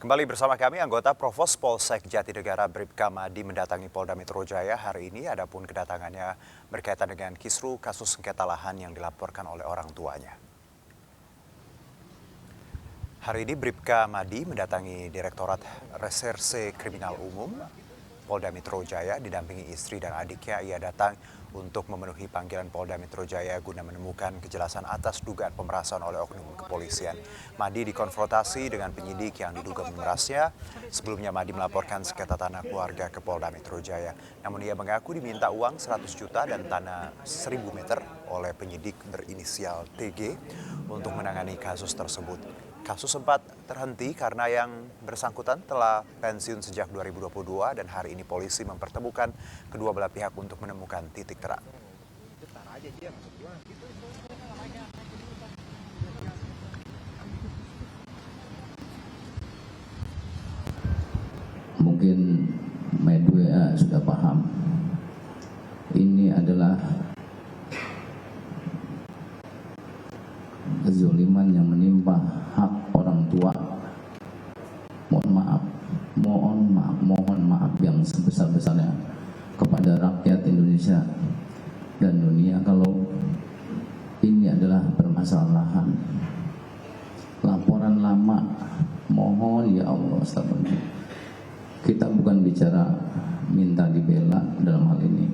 Kembali bersama kami, anggota Provos Polsek Jatinegara Bribka Madi mendatangi Polda Metro Jaya hari ini. Adapun kedatangannya berkaitan dengan kisru kasus sengketa lahan yang dilaporkan oleh orang tuanya. Hari ini Bribka Madi mendatangi Direktorat Reserse Kriminal Umum Polda Metro Jaya didampingi istri dan adiknya. Ia datang untuk memenuhi panggilan Polda Metro Jaya guna menemukan kejelasan atas dugaan pemerasan oleh oknum kepolisian. Madi dikonfrontasi dengan penyidik yang diduga memerasnya. Sebelumnya Madi melaporkan sengketa tanah keluarga ke Polda Metro Jaya. Namun ia mengaku diminta uang 100 juta dan tanah 1000 meter oleh penyidik berinisial TG untuk menangani kasus tersebut. Kasus sempat terhenti karena yang bersangkutan telah pensiun sejak 2022 dan hari ini polisi mempertemukan kedua belah pihak untuk menemukan titik terang. Mungkin media sudah paham. Ini adalah kezaliman yang menimpa hak orang tua. Mohon maaf yang sebesar-besarnya kepada rakyat Indonesia dan dunia kalau ini adalah permasalahan. Laporan lama, mohon ya Allah, astagfirullah. Kita bukan bicara minta dibela dalam hal ini.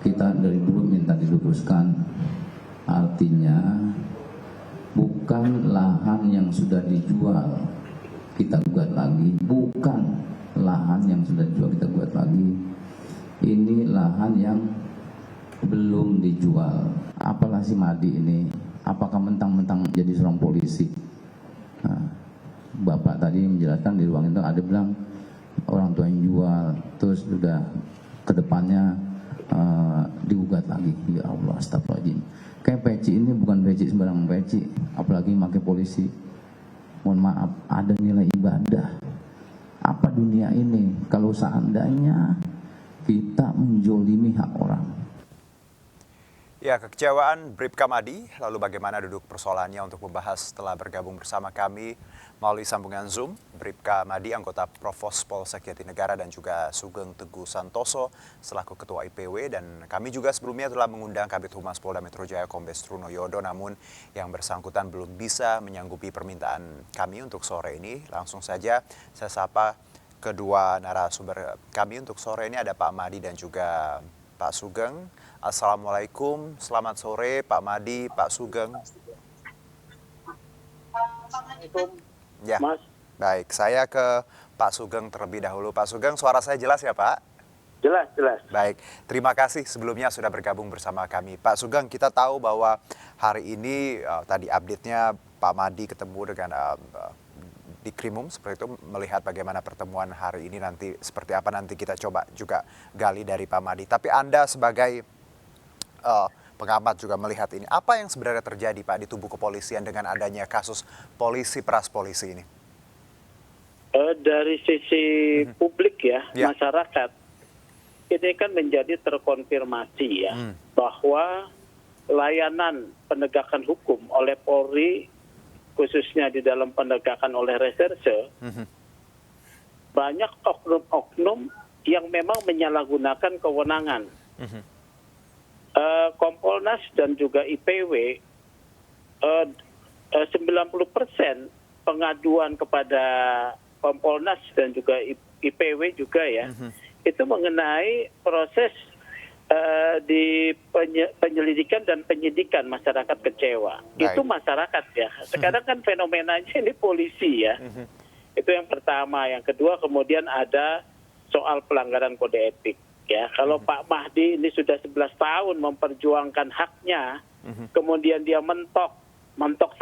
Kita dari dulu minta diluruskan. Artinya bukan lahan yang sudah dijual kita gugat lagi, bukan lahan yang sudah dijual kita gugat lagi. Ini lahan yang belum dijual. Apalah si Madi ini? Apakah mentang-mentang jadi seorang polisi? Nah, Bapak tadi menjelaskan di ruang itu ada bilang orang tua yang jual, terus sudah kedepannya digugat lagi. Ya Allah, astagfirullahaladzim. Kayak peci ini bukan peci sembarang peci, apalagi pakai polisi. Mohon maaf, ada nilai ibadah. Apa dunia ini kalau seandainya kita menjolimi hak orang? Ya, kekecewaan Bribka Madi, lalu bagaimana duduk persoalannya untuk membahas telah bergabung bersama kami melalui sambungan Zoom, Bribka Madi, anggota Provos Polsek Jatinegara dan juga Sugeng Teguh Santoso selaku Ketua IPW, dan kami juga sebelumnya telah mengundang Kabid Humas Polda Metro Jaya Kombes Truno Yodo, namun yang bersangkutan belum bisa menyanggupi permintaan kami untuk sore ini. Langsung saja saya sapa kedua narasumber kami untuk sore ini, ada Pak Madi dan juga Pak Sugeng. Assalamualaikum, selamat sore Pak Madi, Pak Sugeng. Assalamualaikum, Ya, Mas. baik. Saya ke Pak Sugeng terlebih dahulu. Pak Sugeng, suara saya jelas ya Pak? Jelas. Baik, terima kasih sebelumnya sudah bergabung bersama kami. Pak Sugeng, kita tahu bahwa hari ini tadi update-nya Pak Madi ketemu dengan di Krimum, seperti itu, melihat bagaimana pertemuan hari ini nanti, seperti apa nanti kita coba juga gali dari Pak Madi. Tapi Anda sebagai pengamat juga melihat ini. Apa yang sebenarnya terjadi Pak di tubuh kepolisian dengan adanya kasus polisi peras polisi ini? Dari sisi publik ya, Ya. masyarakat, ini kan menjadi terkonfirmasi ya, bahwa layanan penegakan hukum oleh Polri, khususnya di dalam penegakan oleh reserse, banyak oknum-oknum yang memang menyalahgunakan kewenangan. Kompolnas dan juga IPW 90% pengaduan kepada Kompolnas dan juga IPW juga ya, itu mengenai proses di penyelidikan dan penyidikan. Masyarakat kecewa. Baik. Itu masyarakat ya. Sekarang kan fenomenanya ini polisi ya. Itu yang pertama. Yang kedua kemudian ada soal pelanggaran kode etik. Ya, kalau Pak Mahdi ini sudah 11 tahun memperjuangkan haknya, kemudian dia mentok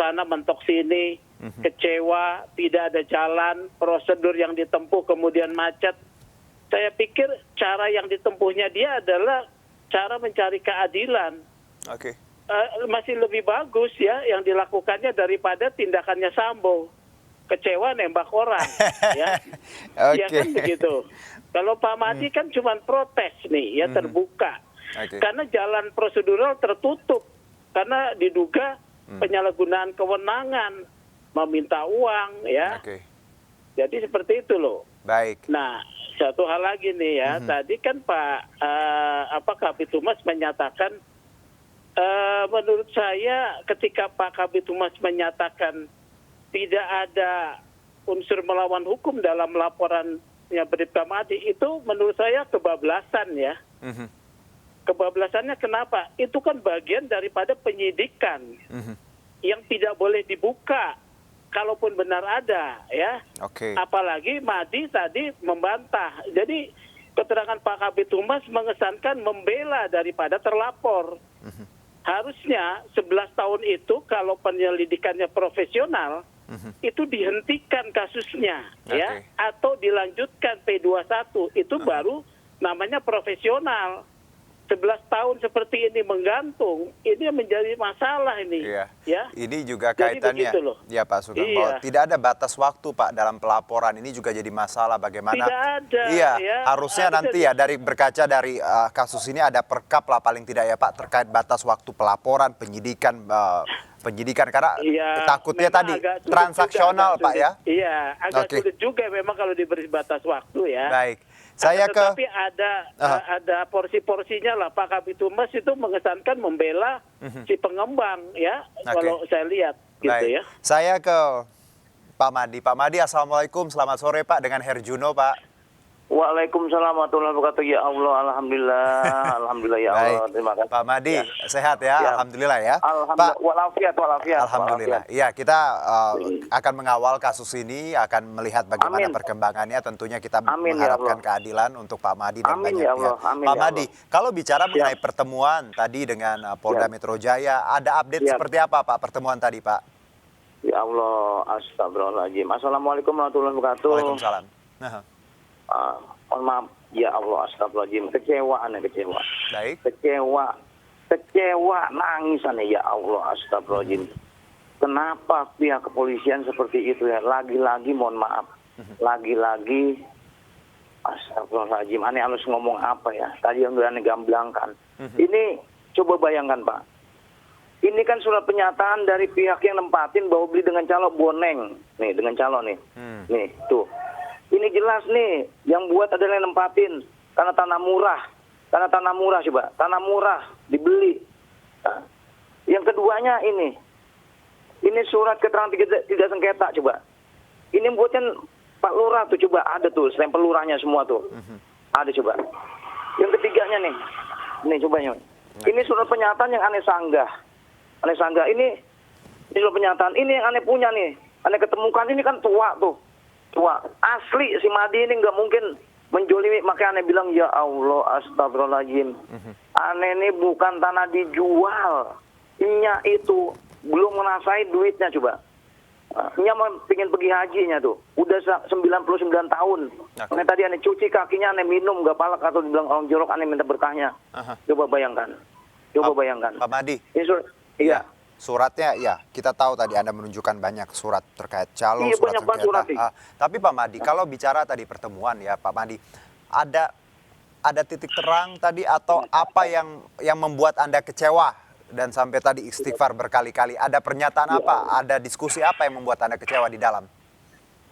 sana, mentok sini, kecewa, tidak ada jalan, prosedur yang ditempuh kemudian macet. Saya pikir cara yang ditempuhnya dia adalah cara mencari keadilan. Oke. Masih lebih bagus ya yang dilakukannya daripada tindakannya Sambo. Kecewa nembak orang, ya. Ya kan begitu. Kalau Pak Madi kan cuma protes nih, ya terbuka. Karena jalan prosedural tertutup. Karena diduga penyalahgunaan kewenangan, meminta uang, ya. Jadi seperti itu loh. Baik. Nah, satu hal lagi nih ya, tadi kan Pak Kabid Humas menyatakan, menurut saya ketika Pak Kabid Humas menyatakan tidak ada unsur melawan hukum dalam laporannya Bribka Madi, itu menurut saya kebablasan ya. Kebablasannya kenapa? Itu kan bagian daripada penyidikan yang tidak boleh dibuka. Kalaupun benar ada, ya. Oke. Apalagi Madi tadi membantah. Jadi keterangan Pak Kabid Humas mengesankan membela daripada terlapor. Harusnya 11 tahun itu kalau penyelidikannya profesional, itu dihentikan kasusnya, ya, atau dilanjutkan P21. Itu baru namanya profesional. 11 tahun seperti ini menggantung, ini menjadi masalah ini. Iya. Ya. Ini juga Jadi kaitannya, begitu loh. ya Pak Sugeng, Iya. bahwa tidak ada batas waktu Pak dalam pelaporan. Ini juga jadi masalah bagaimana. Tidak ada. Iya, ya. harusnya nanti ya dari berkaca dari kasus ini ada perkap lah paling tidak ya Pak terkait batas waktu pelaporan, penyidikan karena Iya, takutnya memang tadi agak sulit transaksional juga, Pak ya. Iya, agak Oke. sulit juga memang kalau diberi batas waktu ya. Baik. Saya Tetapi ada porsi-porsinya lah. Pak Kabid Humas itu mengesankan membela si pengembang ya. Kalau saya lihat gitu Baik. ya. Saya ke Pak Madi. Pak Madi, Assalamualaikum. Selamat sore Pak dengan Herjuno Pak. Waalaikumsalam warahmatullahi wabarakatuh. Ya Allah, alhamdulillah, alhamdulillah ya Allah. Baik. Terima kasih. Pak Madi, sehat ya? Ya. Alhamdulillah ya. Alhamdulillah, Pak, walafiat. alhamdulillah. Iya, kita akan mengawal kasus ini, akan melihat bagaimana Amin. perkembangannya. Tentunya kita Amin, ya mengharapkan Allah. keadilan untuk Pak Madi dan Amin, banyak ya Allah. pihak. Amin, Pak ya Madi, Allah. kalau bicara mengenai pertemuan tadi dengan Polda Siap. Metro Jaya, ada update Siap. seperti apa Pak pertemuan tadi Pak? Ya Allah, astagfirullahaladzim. Assalamualaikum warahmatullahi wabarakatuh. Waalaikumsalam. Nah, Mohon maaf, ya Allah, astagfirullahaladzim. Kecewa, baik. Kecewa, nangis aneh, ya Allah, astagfirullahaladzim. Kenapa pihak kepolisian seperti itu ya? Lagi-lagi, mohon maaf. Lagi-lagi, astagfirullahaladzim. Aneh harus ngomong apa ya? Tadi yang udah aneh gamblangkan. Ini, coba bayangkan Pak. Ini kan surat pernyataan dari pihak yang nempatin bahwa beli dengan calo boneng. Nih, dengan calo nih. Nih, tuh. Ini jelas nih, yang buat adalah yang nempatin. Karena tanah murah. Coba. Tanah murah, dibeli. Nah, yang keduanya ini. Ini surat keterangan tidak sengketa, coba. Ini buatkan Pak Lurah tuh, coba. Ada tuh, stempel lurahnya semua tuh. Ada, coba. Yang ketiganya nih. Nih, coba nih. Ini surat pernyataan yang aneh sanggah. Ini surat pernyataan. Ini yang aneh punya nih. Aneh ketemukan, ini kan tua tuh. Tua. Asli si Madi ini nggak mungkin menjolimi. Makanya aneh bilang, ya Allah, astagfirullahaladzim. Aneh ini bukan tanah dijual. Nya itu belum menasai duitnya, coba. Nya mau pengen pergi hajinya tuh. Udah 99 tahun. Aneh tadi aneh cuci kakinya, aneh minum, nggak palak atau dibilang orang jorok, aneh minta berkahnya. Coba bayangkan. Pak Madi. Ini surat, iya. Suratnya ya kita tahu tadi Anda menunjukkan banyak surat terkait calo, Iya, surat banyak banget sengketa. surat, Tapi Pak Madi, kalau bicara tadi pertemuan ya Pak Madi, ada titik terang tadi atau apa yang membuat Anda kecewa dan sampai tadi istighfar berkali-kali? Ada pernyataan apa? Ada diskusi apa yang membuat Anda kecewa di dalam?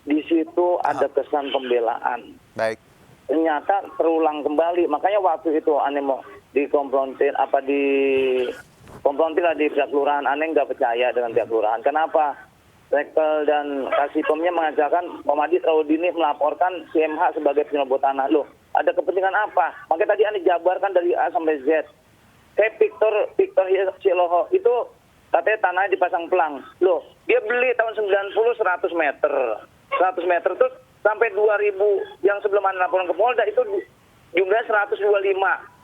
Di situ ada kesan pembelaan. Baik. Ternyata terulang kembali. Makanya waktu itu aneh mau dikonfrontir konfrontir lah di pihak kelurahan, aneh nggak percaya dengan pihak kelurahan. Kenapa? Rekel dan Kasipemnya mengatakan Pak Madi terlalu dini melaporkan CMH sebagai penyerobot tanah. Loh, ada kepentingan apa? Makanya tadi aneh jabarkan dari A sampai Z. Kayak Victor Ciloho itu katanya tanahnya dipasang pelang. Loh, dia beli tahun 90 100 meter. 100 meter terus sampai 2000 yang sebelum aneh laporan ke Polda itu jumlahnya 125.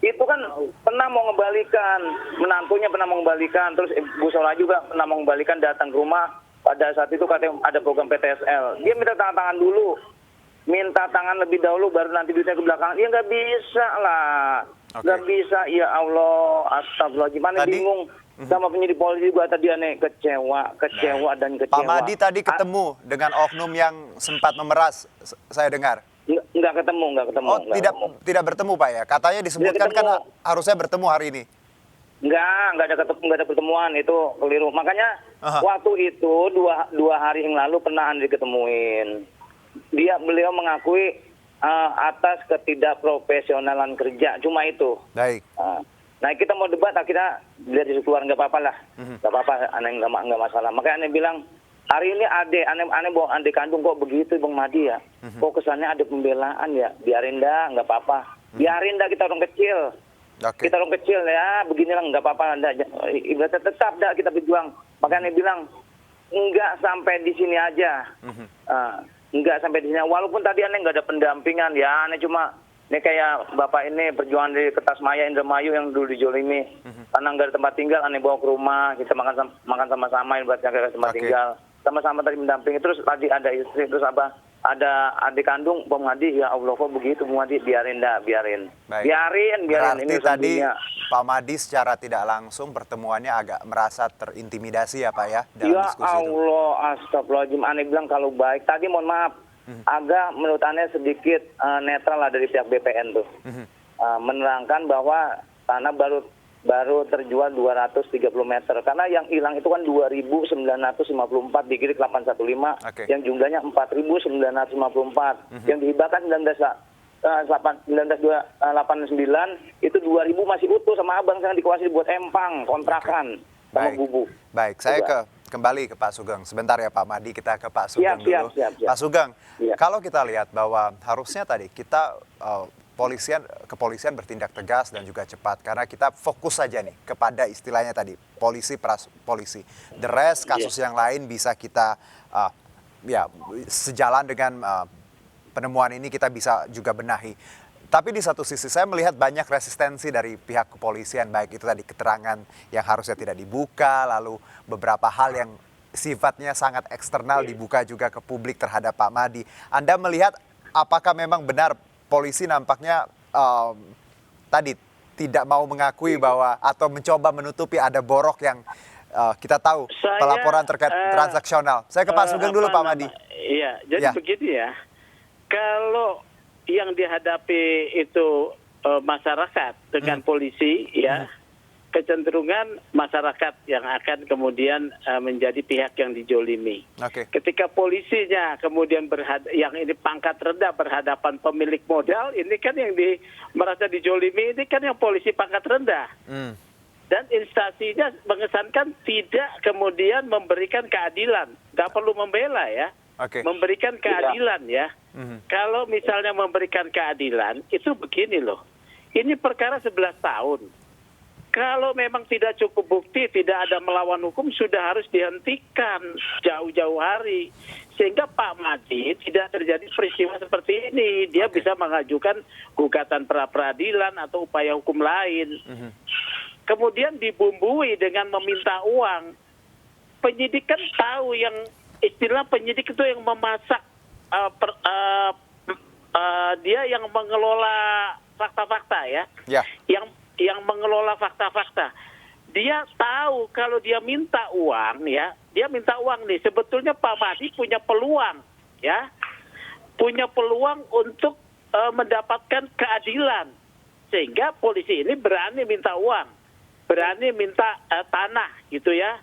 Itu kan pernah mau mengembalikan, menantunya pernah mau mengembalikan, terus Bu Sola juga pernah mau mengembalikan, datang ke rumah pada saat itu katanya ada program PTSL. Dia minta tanda tangan dulu, minta tangan lebih dahulu baru nanti duitnya ke belakang. Ya nggak bisa lah, nggak bisa. Ya Allah, astagfirullah. Gimana bingung sama penyidik polisi juga tadi aneh kecewa dan kecewa. Pak Madi tadi ketemu dengan oknum yang sempat memeras, saya dengar. Nggak ketemu. Oh, tidak bertemu Pak ya? Katanya disebutkan kan harusnya bertemu hari ini. Nggak ada pertemuan, itu keliru. Makanya waktu itu dua hari yang lalu pernah Andi ketemuin. beliau mengakui atas ketidakprofesionalan kerja, cuma itu. Baik. Nah kita mau debat akhirnya dari keluar nggak apa-apa lah, nggak apa-apa, aneh nggak masalah. Makanya aneh bilang hari ini aneh bawa adik kandung kok begitu Bang Madi ya, kok kesannya ada pembelaan ya, biarin dah nggak apa-apa, biarin dah kita orang kecil, Oke. kita orang kecil ya beginilah nggak apa-apa, ibaratnya tetap dah kita berjuang. Makanya aneh bilang nggak sampai di sini aja, nggak sampai di sini. Walaupun tadi aneh nggak ada pendampingan ya, aneh cuma ini kayak bapak ini perjuangan di Kertasmaya Indramayu yang dulu dijolimi, karena nggak ada tempat tinggal, aneh bawa ke rumah, kita makan sama-sama, ibaratnya kayak tempat tinggal, sama-sama tadi mendampingi. Terus tadi ada istri, terus ada adik kandung, Bang Madi, ya Allah kok begitu Bang Madi, biarin dah, biarin. Baik. Biarin. Berarti Ini tadi dunia. Pak Madi secara tidak langsung pertemuannya agak merasa terintimidasi ya Pak ya dalam Ya diskusi itu. Allah, astagfirullahaladzim. Aneh bilang kalau baik. Tadi mohon maaf, agak menurut aneh sedikit netral lah dari pihak BPN tuh. Menerangkan bahwa tanah baru terjual 230 meter. Karena yang hilang itu kan 2.954 di Girik 815, Oke. yang jumlahnya 4.954. Yang dihibahkan 1989 itu 2.000 masih utuh sama abang, sekarang dikuasai buat empang, kontrakan sama Baik. bubuk. Baik, saya Coba. kembali ke Pak Sugeng. Sebentar ya Pak Madi, kita ke Pak Sugeng dulu. Siap. Pak Sugeng, Iya. kalau kita lihat bahwa harusnya tadi kita kepolisian bertindak tegas dan juga cepat karena kita fokus saja nih kepada istilahnya tadi polisi. The rest kasus yang lain bisa kita sejalan dengan penemuan ini kita bisa juga benahi. Tapi di satu sisi saya melihat banyak resistensi dari pihak kepolisian, baik itu tadi keterangan yang harusnya tidak dibuka, lalu beberapa hal yang sifatnya sangat eksternal dibuka juga ke publik terhadap Pak Madi. Anda melihat apakah memang benar polisi nampaknya tadi tidak mau mengakui bahwa atau mencoba menutupi ada borok yang kita tahu pelaporan terkait transaksional. Saya ke Pak Sugeng dulu Pak Madi. Iya, jadi begini ya. Kalau yang dihadapi itu masyarakat dengan polisi, ya kecenderungan masyarakat yang akan kemudian menjadi pihak yang dijolimi. Oke. Ketika polisinya kemudian yang ini pangkat rendah berhadapan pemilik modal, ini kan yang merasa dijolimi ini kan yang polisi pangkat rendah. Dan instansinya mengesankan tidak kemudian memberikan keadilan, nggak perlu membela ya. Oke. Memberikan keadilan ya. Kalau misalnya memberikan keadilan, itu begini loh. Ini perkara 11 tahun. Kalau memang tidak cukup bukti, tidak ada melawan hukum, sudah harus dihentikan jauh-jauh hari. Sehingga Pak Madi tidak terjadi peristiwa seperti ini. Dia bisa mengajukan gugatan pra-peradilan atau upaya hukum lain. Kemudian dibumbui dengan meminta uang. Penyidik kan tahu yang istilah penyidik itu yang memasak, dia yang mengelola fakta-fakta ya. Yang mengelola fakta-fakta. Dia tahu kalau dia minta uang ya, dia minta uang nih. Sebetulnya Pak Madi punya peluang ya. Punya peluang untuk mendapatkan keadilan. Sehingga polisi ini berani minta uang. Berani minta tanah gitu ya.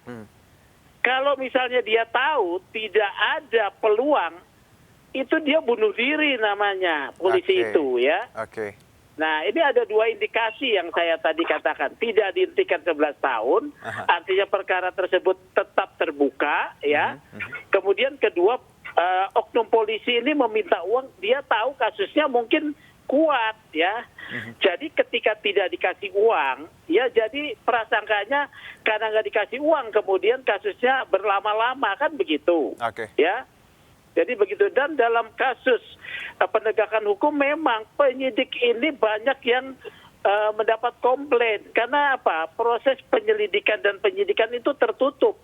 Kalau misalnya dia tahu tidak ada peluang, itu dia bunuh diri namanya polisi itu ya. Oke. Nah ini ada dua indikasi yang saya tadi katakan. Tidak dihentikan 11 tahun, artinya perkara tersebut tetap terbuka ya. Kemudian kedua, oknum polisi ini meminta uang, dia tahu kasusnya mungkin kuat ya. Jadi ketika tidak dikasih uang, ya jadi prasangkanya karena nggak dikasih uang, kemudian kasusnya berlama-lama kan begitu. Ya. Jadi begitu. Dan dalam kasus penegakan hukum memang penyidik ini banyak yang mendapat komplain. Karena apa? Proses penyelidikan dan penyidikan itu tertutup.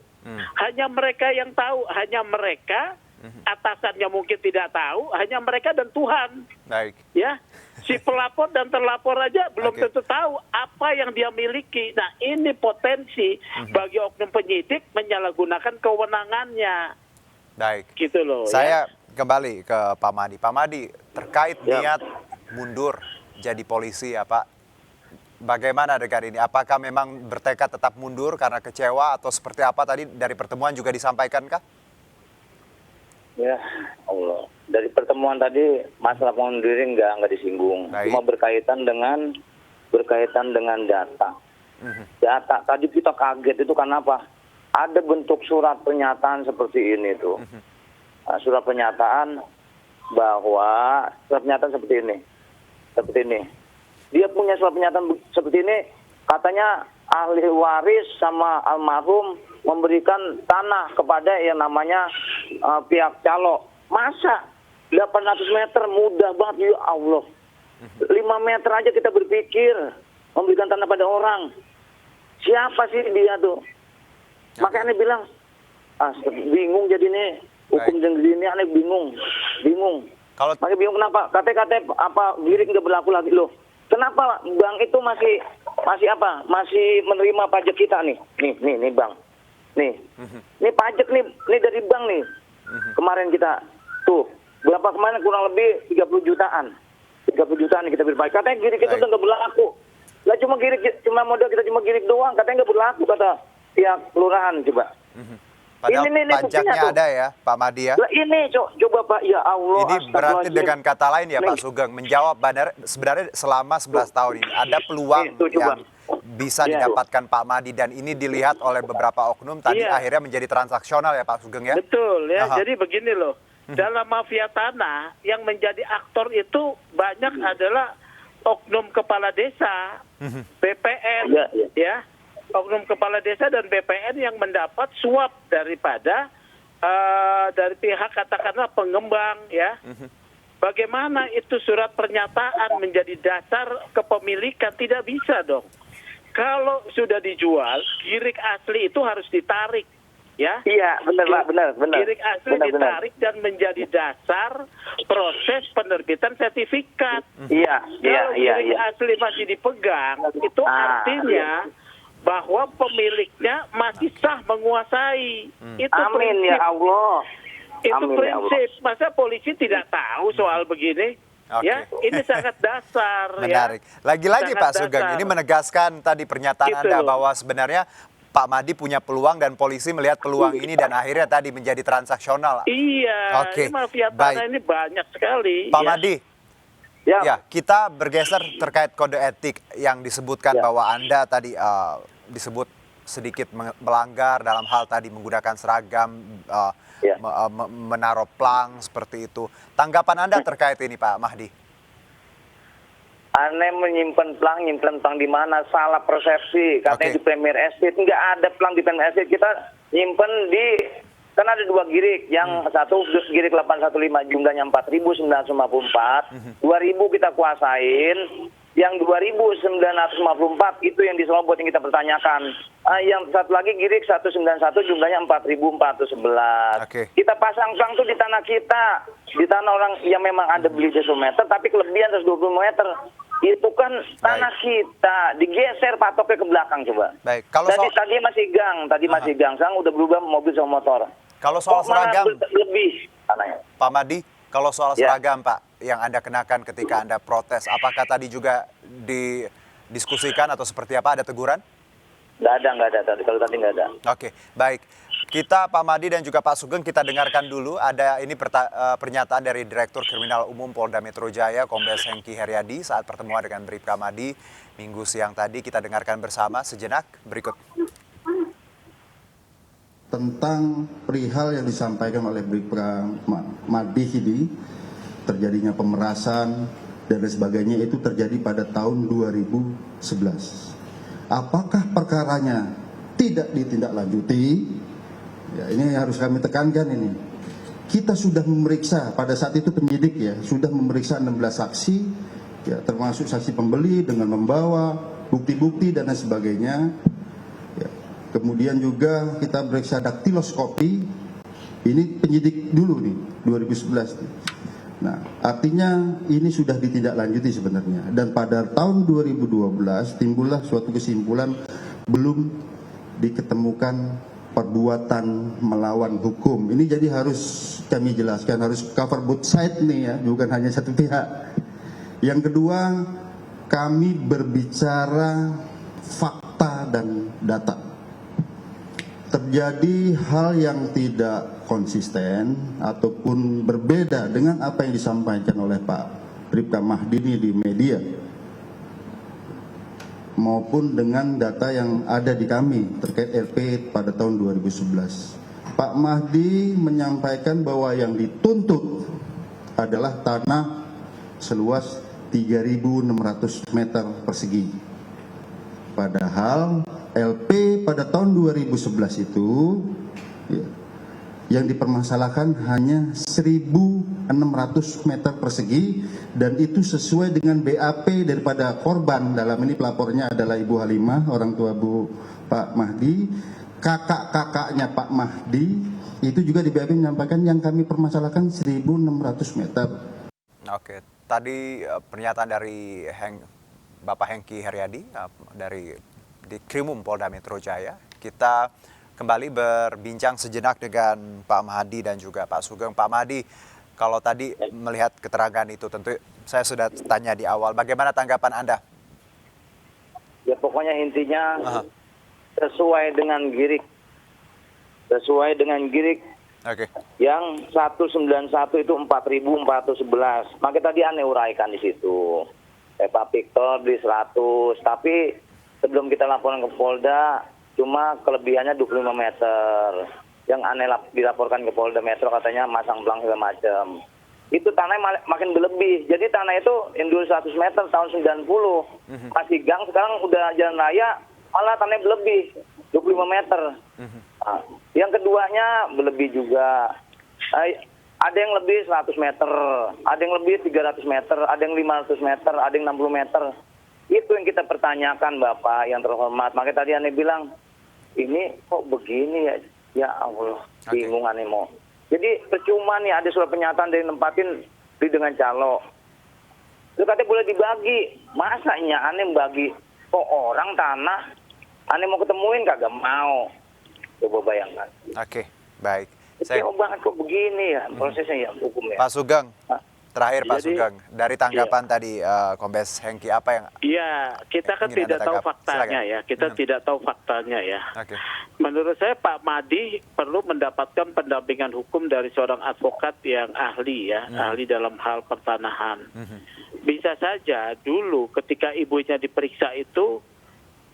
Hanya mereka yang tahu, hanya mereka, atasannya mungkin tidak tahu, hanya mereka dan Tuhan. Baik. Ya, si pelapor dan terlapor aja belum tentu tahu apa yang dia miliki. Nah, ini potensi bagi oknum penyidik menyalahgunakan kewenangannya. Baik. Gitu loh. Saya kembali ke Pak Madi. Pak Madi, terkait niat mundur jadi polisi ya Pak, bagaimana dengan ini? Apakah memang bertekad tetap mundur karena kecewa atau seperti apa tadi dari pertemuan juga disampaikan kah? Ya Allah, dari pertemuan tadi masalah pengunduran diri nggak disinggung. Baik. Cuma berkaitan dengan data. Data tadi kita kaget itu karena apa? Ada bentuk surat pernyataan seperti ini tuh. Surat pernyataan bahwa surat pernyataan seperti ini. Dia punya surat pernyataan seperti ini, katanya ahli waris sama almarhum memberikan tanah kepada yang namanya pihak calo. Masa 800 meter mudah banget, ya Allah. 5 meter aja kita berpikir memberikan tanah pada orang. Siapa sih dia tuh? Makanya aneh bilang, bingung jadi nih hukum yang gini, aneh bingung. Makanya bingung kenapa? KTP apa giring nggak berlaku lagi loh? Kenapa bank itu masih menerima pajak kita nih bank. Nih pajak nih dari bank nih. Kemarin kita tuh berapa kemarin kurang lebih 30 jutaan kita berpajak. Katanya giring itu udah nggak berlaku. Lah cuma modal kita cuma giring doang, katanya nggak berlaku kata pihak kelurahan coba. Padahal ini pajaknya ada ya, Pak Madi ya. Lah ini coba Pak, ya Allah. Ini berarti dengan kata lain ya Pak Sugeng menjawab sebenarnya selama 11 tahun ini ada peluang yang bisa didapatkan Pak Madi dan ini dilihat oleh beberapa oknum tadi akhirnya menjadi transaksional ya Pak Sugeng ya. Betul ya. Jadi begini loh. Dalam mafia tanah yang menjadi aktor itu banyak adalah oknum kepala desa, BPN ya. Oknum kepala desa dan BPN yang mendapat suap daripada dari pihak katakanlah pengembang ya. Bagaimana itu surat pernyataan menjadi dasar kepemilikan? Tidak bisa dong. Kalau sudah dijual, girik asli itu harus ditarik ya. Iya, benar. Girik asli ditarik dan menjadi dasar proses penerbitan sertifikat. Kalau girik asli masih dipegang, itu artinya bahwa pemiliknya masih sah menguasai. Itu Amin prinsip. ya Allah. Itu Amin, prinsip. ya Masa polisi tidak tahu soal begini? Ya, ini sangat dasar. Menarik. Lagi-lagi Sangat Pak Sugeng, dasar. ini menegaskan tadi pernyataan Gitu Anda loh. bahwa sebenarnya Pak Madi punya peluang dan polisi melihat peluang ini dan akhirnya tadi menjadi transaksional. Iya, Oke, ini mafia tanah ini banyak sekali. Pak ya. Madi, ya kita bergeser terkait kode etik yang disebutkan bahwa Anda tadi disebut sedikit melanggar dalam hal tadi menggunakan seragam, menaruh plang seperti itu. Tanggapan Anda terkait ini Pak Mahdi? Aneh nyimpen plang di mana? Salah persepsi. Katanya di Premier Estate, nggak ada plang di Premier Estate. Kita nyimpen di, kan ada 2 girik. Yang satu girik 815 jumlahnya 4.954. 2.000 kita kuasain. Yang 2.954 itu yang diserobot yang kita pertanyakan. Yang satu lagi girik 191 jumlahnya 4.411. Kita pasang plang tuh di tanah kita. Di tanah orang yang memang ada beli 100 meter, tapi kelebihan 120 meter. Itu kan tanah kita. Digeser patoknya ke belakang coba. Kalau tadi masih gang. Sekarang udah berubah mobil sama motor. Kalau soal seragam, lebih tanahnya. Pak Madi, kalau soal seragam Pak, yang Anda kenakan ketika Anda protes, apakah tadi juga didiskusikan atau seperti apa? Ada teguran? Nggak ada. Kalau tadi nggak ada. Oke, baik. Kita Pak Madi dan juga Pak Sugeng kita dengarkan dulu. Ada ini pernyataan dari Direktur Kriminal Umum Polda Metro Jaya, Kombes Hengki Heriadi saat pertemuan dengan Bribka Madi Minggu siang tadi. Kita dengarkan bersama sejenak berikut. Tentang perihal yang disampaikan oleh Bribka Madi ini, terjadinya pemerasan dan sebagainya itu terjadi pada tahun 2011. Apakah perkaranya tidak ditindaklanjuti? Ya, ini harus kami tekankan ini. Kita sudah memeriksa pada saat itu penyidik ya, sudah memeriksa 16 saksi, ya termasuk saksi pembeli dengan membawa bukti-bukti dan lain sebagainya. Ya, kemudian juga kita periksa daktiloskopi. Ini penyidik dulu nih, 2011. Nah, artinya ini sudah ditindaklanjuti sebenarnya. Dan pada tahun 2012 timbullah suatu kesimpulan belum diketemukan perbuatan melawan hukum. Ini jadi harus kami jelaskan, harus cover both side nih ya, bukan hanya satu pihak. Yang kedua, kami berbicara fakta dan data. terjadi hal yang tidak konsisten ataupun berbeda dengan apa yang disampaikan oleh Pak Bribka Mahdi ini di media maupun dengan data yang ada di kami terkait RP pada tahun 2011. Pak Mahdi menyampaikan bahwa yang dituntut adalah tanah seluas 3.600 meter persegi. Padahal LP pada tahun 2011 itu ya, yang dipermasalahkan hanya 1.600 meter persegi dan itu sesuai dengan BAP daripada korban. Dalam ini pelapornya adalah Ibu Halimah, orang tua Pak Mahdi. Kakak-kakaknya Pak Mahdi itu juga di BAP menyampaikan yang kami permasalahkan 1.600 meter. Oke, tadi pernyataan dari Bapak Hengki Haryadi dari di Krimum Polda Metro Jaya. Kita kembali berbincang sejenak dengan Pak Mahdi dan juga Pak Sugeng. Pak Mahdi, kalau tadi melihat keterangan itu tentu saya sudah tanya di awal, bagaimana tanggapan Anda? Ya pokoknya intinya sesuai dengan girik. Sesuai dengan girik Oke. yang 191 itu 4.411. Maka tadi aneh uraikan di situ. Pak Victor di 100, tapi sebelum kita laporan ke Polda, cuma kelebihannya 25 meter. Yang aneh dilaporkan ke Polda Metro katanya masang blang segala macam. Itu tanahnya makin berlebih. Jadi tanah itu yang dulu 100 meter tahun 90. Masih gang, sekarang udah jalan raya, malah tanahnya berlebih 25 meter. Nah, yang keduanya berlebih juga. Ada yang lebih 100 meter, ada yang lebih 300 meter, ada yang 500 meter, ada yang 60 meter. Itu yang kita pertanyakan Bapak yang terhormat. Makanya tadi Ane bilang, ini kok begini ya? Ya Allah, bingung Ane mau. Jadi percuma nih ada surat pernyataan dari nempatin di dengan calo. Itu katanya boleh dibagi. Masanya Ane bagi kok orang tanah, Ane mau ketemuin kagak mau. Coba bayangkan. Oke, baik. Kecewa banget kok begini ya prosesnya ya hukumnya. Pak Sugeng, terakhir Pak Jadi, Sugeng, dari tanggapan tadi Kombes Hengki apa yang Iya, kita kan ingin tidak Anda tahu tanggap? faktanya Silakan. ya. Kita tidak tahu faktanya ya. Oke. Menurut saya Pak Mahdi perlu mendapatkan pendampingan hukum dari seorang advokat yang ahli ya, ahli dalam hal pertanahan. Bisa saja dulu ketika ibunya diperiksa itu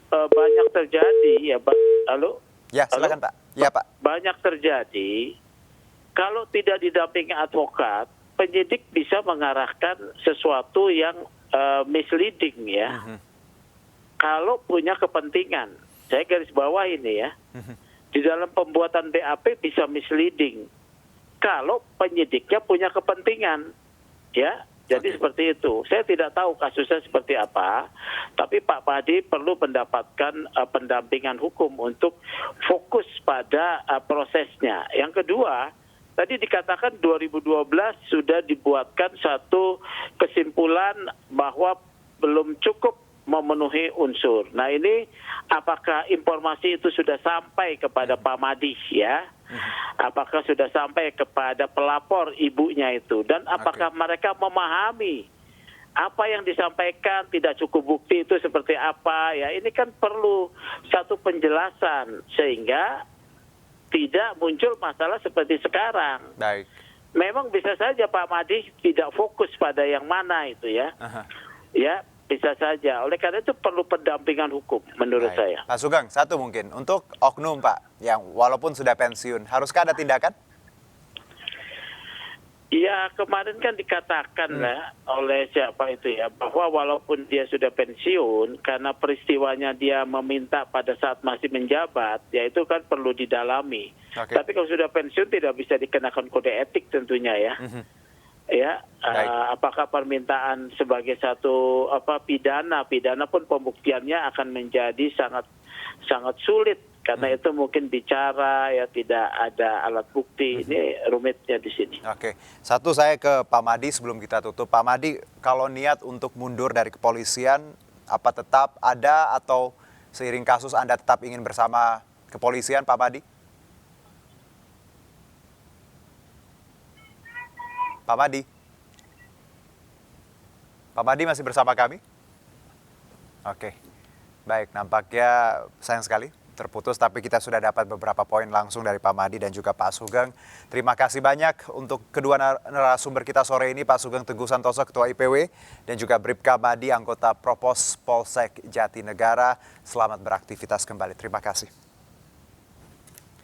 banyak terjadi ya, Halo? Ya, silakan Pak. Ya, Pak. Banyak terjadi kalau tidak didampingi advokat, penyidik bisa mengarahkan sesuatu yang misleading ya. Kalau punya kepentingan, saya garis bawah ini ya. Di dalam pembuatan BAP bisa misleading. Kalau penyidiknya punya kepentingan, ya. Jadi seperti itu. Saya tidak tahu kasusnya seperti apa, tapi Pak Mahdi perlu mendapatkan pendampingan hukum untuk fokus pada prosesnya. Yang kedua, tadi dikatakan 2012 sudah dibuatkan satu kesimpulan bahwa belum cukup memenuhi unsur. Nah ini apakah informasi itu sudah sampai kepada Pak Mahdi ya? Apakah sudah sampai kepada pelapor ibunya itu? Dan apakah mereka memahami apa yang disampaikan tidak cukup bukti itu seperti apa? Ya ini kan perlu satu penjelasan sehingga tidak muncul masalah seperti sekarang. Baik. Memang bisa saja Pak Mahdi tidak fokus pada yang mana itu ya. Ya, bisa saja. Oleh karena itu perlu pendampingan hukum menurut Baik. saya. Pak Sugeng, satu mungkin untuk oknum Pak yang walaupun sudah pensiun, haruskah ada tindakan? Ya kemarin kan dikatakan lah oleh siapa itu ya bahwa walaupun dia sudah pensiun karena peristiwanya dia meminta pada saat masih menjabat ya itu kan perlu didalami. Tapi kalau sudah pensiun tidak bisa dikenakan kode etik tentunya ya. Ya apakah permintaan sebagai satu pidana pun pembuktiannya akan menjadi sangat sulit karena itu mungkin bicara ya tidak ada alat bukti. Ini rumitnya di sini. Oke, satu saya ke Pak Mahdi sebelum kita tutup. Pak Mahdi, kalau niat untuk mundur dari kepolisian apa tetap ada atau seiring kasus Anda tetap ingin bersama kepolisian Pak Mahdi? Pak Mahdi? Pak Mahdi masih bersama kami? Oke, baik, nampaknya sayang sekali terputus, tapi kita sudah dapat beberapa poin langsung dari Pak Madi dan juga Pak Sugeng. Terima kasih banyak untuk kedua narasumber kita sore ini, Pak Sugeng Teguh Santoso, Ketua IPW, dan juga Bribka Madi, anggota Propos Polsek Jatinegara. Selamat beraktivitas kembali. Terima kasih.